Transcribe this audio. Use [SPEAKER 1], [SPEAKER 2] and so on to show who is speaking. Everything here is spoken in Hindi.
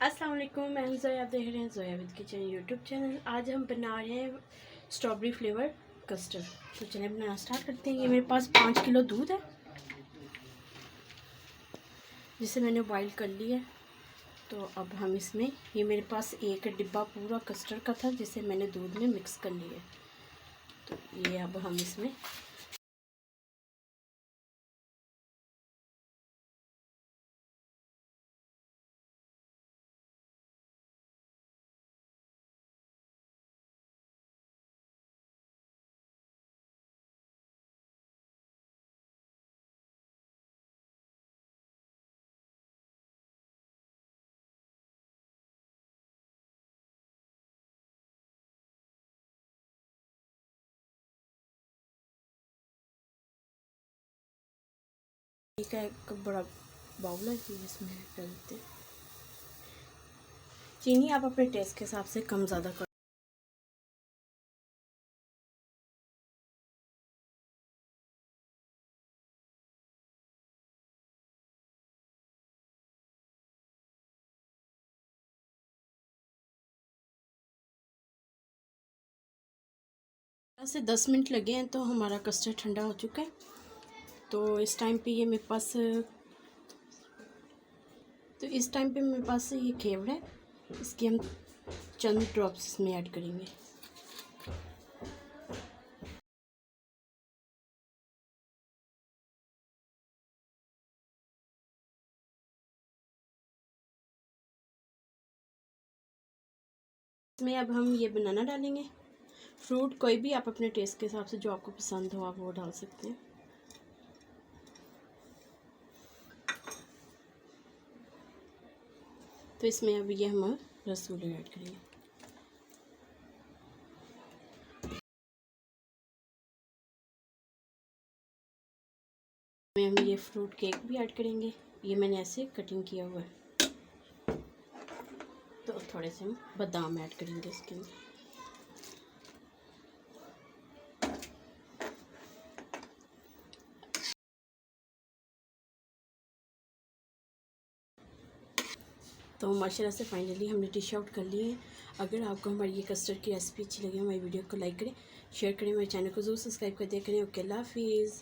[SPEAKER 1] अस्सलाम वालेकुम, मैं हूं ज़ोया। आप देख रहे हैं Zoya with kitchen YouTube channel. आज हम बना रहे हैं स्ट्रॉबेरी फ्लेवर कस्टर्ड। तो चलिए बनाना स्टार्ट करते हैं। ये मेरे पास 5 किलो दूध है जिसे मैंने बॉईल कर लिया है। तो अब हम इसमें, ये मेरे पास एक डिब्बा पूरा कस्टर्ड का था जिसे मैंने दूध में मिक्स कर लिया है। तो ये अब हम इसमें एक बड़ा बाउल है जिसमें डालते हैं चीनी। आप अपने टेस्ट के हिसाब से कम ज़्यादा कर। से 10 मिनट लगे हैं तो हमारा कस्टर्ड ठंडा हो चुका है। तो इस टाइम पे ये मेरे पास ये घेवर है। इसके हम चंद ड्रॉप्स इसमें ऐड करेंगे। इसमें अब हम ये बनाना डालेंगे। फ्रूट कोई भी आप अपने टेस्ट के हिसाब से जो आपको पसंद हो आप वो डाल सकते हैं। तो इसमें अब ये हम रसगुल्ले ऐड करेंगे। इसमें हम ये फ्रूट केक भी ऐड करेंगे। ये मैंने ऐसे कटिंग किया हुआ है। तो थोड़े से हम बादाम ऐड करेंगे इसके अंदर। तो माशाल्लाह से फाइनली हमने डिश आउट कर लिए हैं। अगर आपको हमारी ये कस्टर्ड की रेसिपी अच्छी लगी हमारी वीडियो को लाइक करें, शेयर करें, हमारे चैनल को ज़रूर सब्सक्राइब कर दिया करें। ओके, अल्लाह हाफिज़।